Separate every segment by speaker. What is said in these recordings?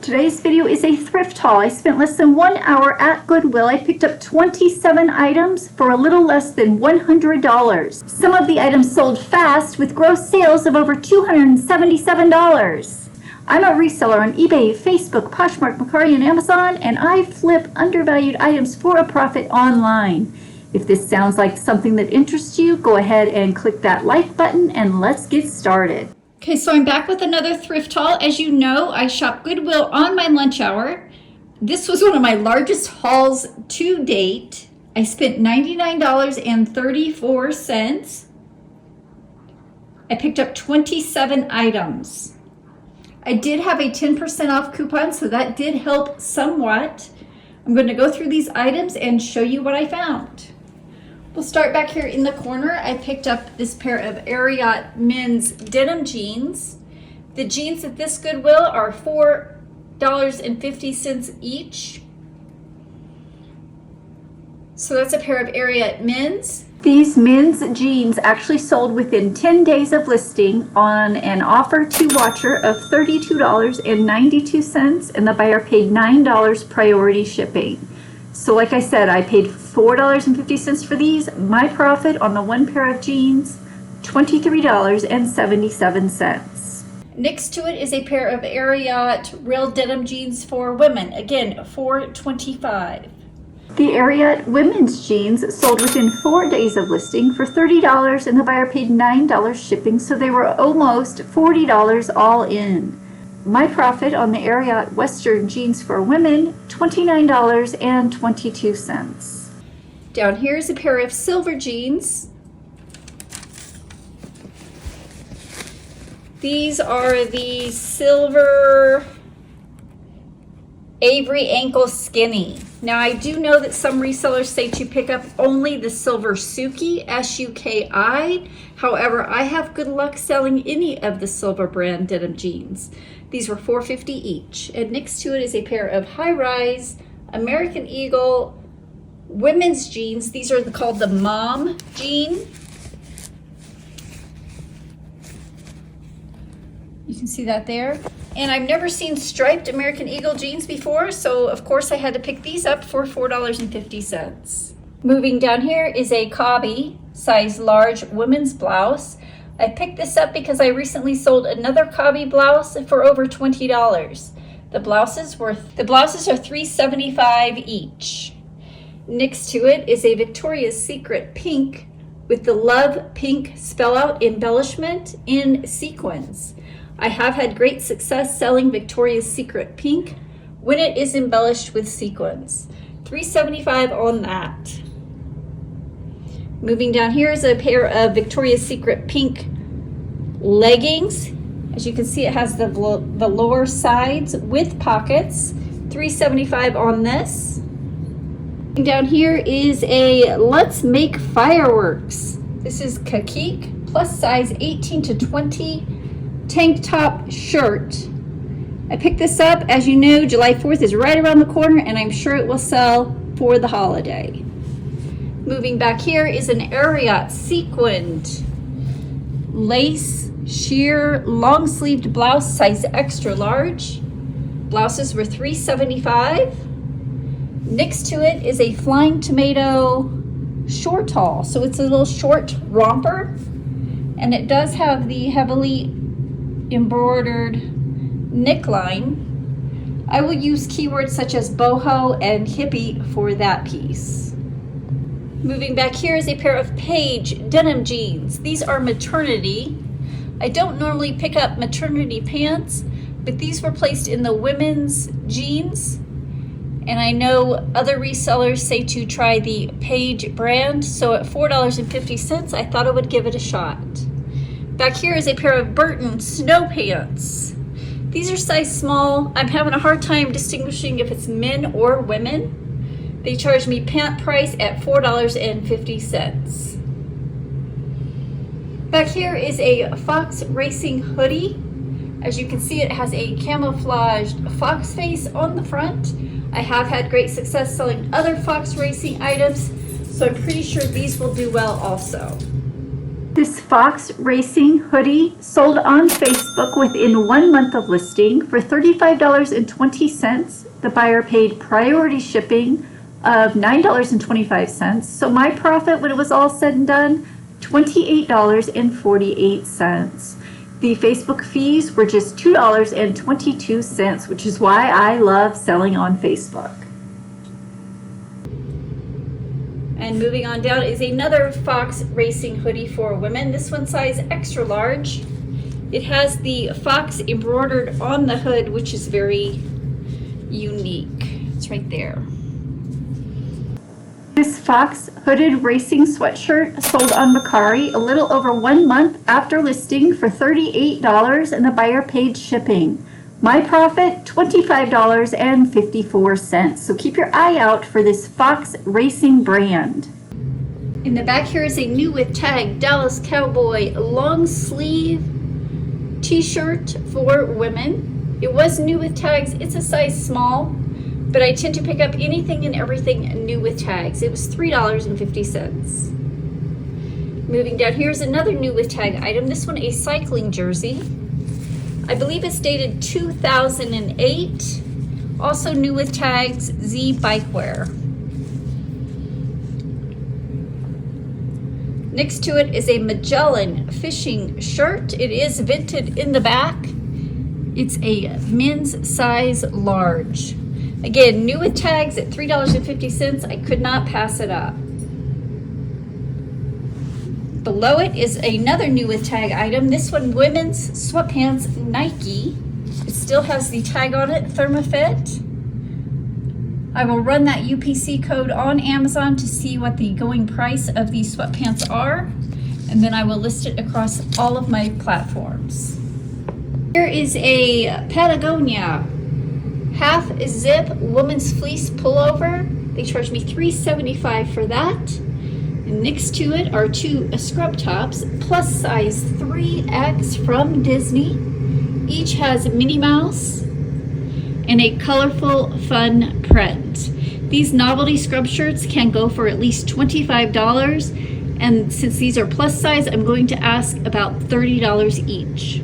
Speaker 1: Today's video is a thrift haul. I spent less than 1 hour at Goodwill. I picked up 27 items for a little less than $100. Some of the items sold fast with gross sales of over $277. I'm a reseller on eBay, Facebook, Poshmark, Mercari, and Amazon, and I flip undervalued items for a profit online. If this sounds like something that interests you, go ahead and click that like button and let's get started. Okay, so I'm back with another thrift haul. As you know, I shop Goodwill on my lunch hour. This was one of my largest hauls to date. I spent $99.34. I picked up 27 items. I did have a 10% off coupon, so that did help somewhat. I'm going to go through these items and show you what I found. We'll start back here in the corner. I picked up this pair of Ariat men's denim jeans. The jeans at this Goodwill are $4.50 each. So that's a pair of Ariat men's. These men's jeans actually sold within 10 days of listing on an offer to watcher of $32.92, and the buyer paid $9 priority shipping. So like I said, I paid $4.50 for these. My profit on the one pair of jeans, $23.77. Next to it is a pair of Ariat real denim jeans for women. Again, $4.25. The Ariat women's jeans sold within 4 days of listing for $30, and the buyer paid $9 shipping, so they were almost $40 all in. My profit on the Ariat Western jeans for women, $29.22. Down here is a pair of silver jeans. These are the silver Avery ankle skinny. Now I do know that some resellers say to pick up only the silver Suki, S-U-K-I. However, I have good luck selling any of the silver brand denim jeans. These were $4.50 each. And next to it is a pair of high-rise American Eagle women's jeans. These are called the mom jean. You can see that there. And I've never seen striped American Eagle jeans before, so of course I had to pick these up for $4.50. Moving down here is a Cobby size large women's blouse. I picked this up because I recently sold another Cobby blouse for over $20. The blouses are $3.75 each. Next to it is a Victoria's Secret pink with the love pink spell out embellishment in sequins. I have had great success selling Victoria's Secret pink when it is embellished with sequins. $3.75 on that. Moving down here is a pair of Victoria's Secret pink leggings. As you can see, it has the lower sides with pockets. $3.75 on this. And down here is a Let's Make Fireworks. This is Kakik plus size 18 to 20 tank top shirt. I picked this up. As you know, July 4th is right around the corner, and I'm sure it will sell for the holiday. Moving back here is an Ariat sequined lace sheer long sleeved blouse, size extra large. Blouses were $3.75. Next to it is a Flying Tomato short haul. So it's a little short romper, and it does have the heavily embroidered neckline. I will use keywords such as boho and hippie for that piece. Moving back here is a pair of Paige denim jeans. These are maternity. I don't normally pick up maternity pants, but these were placed in the women's jeans. And I know other resellers say to try the Paige brand, so at $4.50, I thought I would give it a shot. Back here is a pair of Burton snow pants. These are size small. I'm having a hard time distinguishing if it's men or women. They charged me pant price at $4.50. Back here is a Fox Racing hoodie. As you can see, it has a camouflaged fox face on the front. I have had great success selling other Fox Racing items, so I'm pretty sure these will do well also. This Fox Racing hoodie sold on Facebook within 1 month of listing for $35.20. The buyer paid priority shipping of $9.25. So my profit when it was all said and done, $28.48. The Facebook fees were just $2.22, which is why I love selling on Facebook. And moving on down is another Fox Racing hoodie for women. This one size extra large. It has the fox embroidered on the hood, which is very unique. It's right there. This Fox hooded racing sweatshirt sold on Mercari a little over 1 month after listing for $38, and the buyer paid shipping. My profit, $25.54. So keep your eye out for this Fox Racing brand. In the back here is a new with tag Dallas Cowboy long sleeve t-shirt for women. It was new with tags. It's a size small, but I tend to pick up anything and everything new with tags. It was $3.50. Moving down, here's another new with tag item. This one, a cycling jersey. I believe it's dated 2008. Also new with tags, Z Bikewear. Next to it is a Magellan fishing shirt. It is vented in the back. It's a men's size large. Again, new with tags at $3.50. I could not pass it up. Below it is another new with tag item. This one, women's sweatpants Nike. It still has the tag on it, ThermaFit. I will run that UPC code on Amazon to see what the going price of these sweatpants are, and then I will list it across all of my platforms. Here is a Patagonia half zip woman's fleece pullover. They charged me $3.75 for that. And next to it are two scrub tops, plus size 3X from Disney. Each has Minnie Mouse and a colorful, fun print. These novelty scrub shirts can go for at least $25, and since these are plus size, I'm going to ask about $30 each.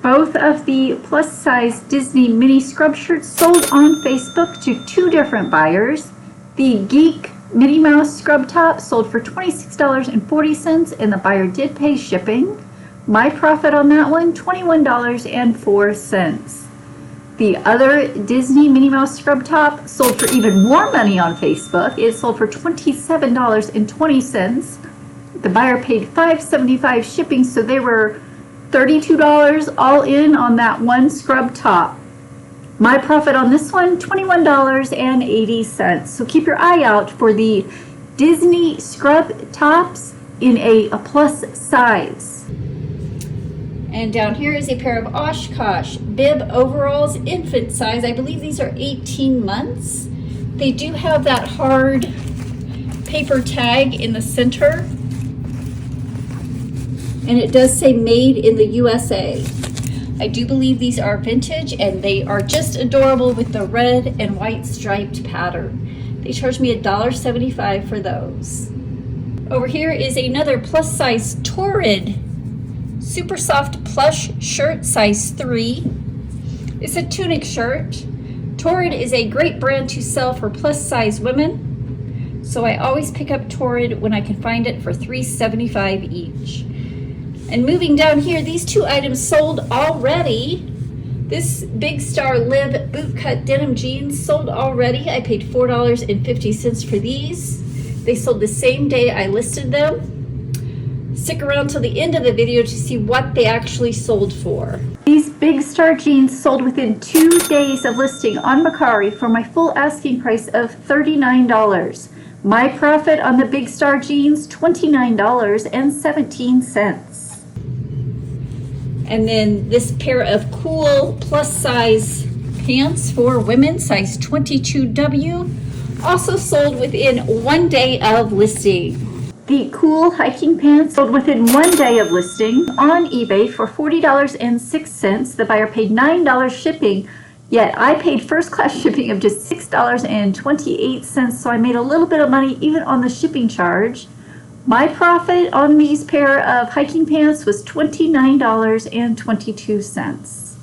Speaker 1: Both of the plus size Disney mini scrub shirts sold on Facebook to 2 different buyers. The Geek Minnie Mouse scrub top sold for $26.40, and the buyer did pay shipping. My profit on that one, $21.04. The other Disney Minnie Mouse scrub top sold for even more money on Facebook. It sold for $27.20. The buyer paid $5.75 shipping, so they were $32 all in on that one scrub top. My profit on this one, $21.80. So keep your eye out for the Disney scrub tops in a plus size. And down here is a pair of Oshkosh bib overalls, infant size. I believe these are 18 months. They do have that hard paper tag in the center. And it does say made in the USA. I do believe these are vintage, and they are just adorable with the red and white striped pattern. They charged me $1.75 for those. Over here is another plus size Torrid super soft plush shirt, size 3. It's a tunic shirt. Torrid is a great brand to sell for plus size women, so I always pick up Torrid when I can find it for $3.75 each. And moving down here, these 2 items sold already. This Big Star Live bootcut denim jeans sold already. I paid $4.50 for these. They sold the same day I listed them. Stick around till the end of the video to see what they actually sold for. These Big Star jeans sold within 2 days of listing on Mercari for my full asking price of $39. My profit on the Big Star jeans, $29.17. And then this pair of cool plus size pants for women, size 22W, also sold within 1 day of listing. The cool hiking pants sold within 1 day of listing on eBay for $40.06. The buyer paid $9 shipping, yet I paid first class shipping of just $6.28, so I made a little bit of money even on the shipping charge. My profit on these pair of hiking pants was $29.22.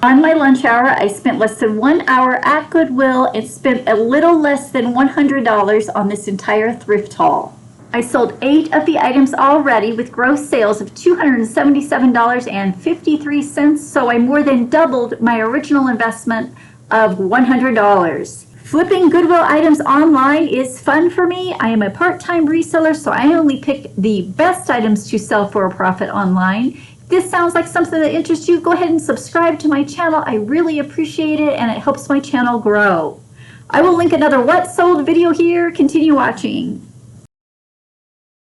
Speaker 1: On my lunch hour, I spent less than 1 hour at Goodwill and spent a little less than $100 on this entire thrift haul. I sold 8 of the items already with gross sales of $277.53, so I more than doubled my original investment of $100. Flipping Goodwill items online is fun for me. I am a part-time reseller, so I only pick the best items to sell for a profit online. If this sounds like something that interests you, go ahead and subscribe to my channel. I really appreciate it, and it helps my channel grow. I will link another What Sold video here. Continue watching.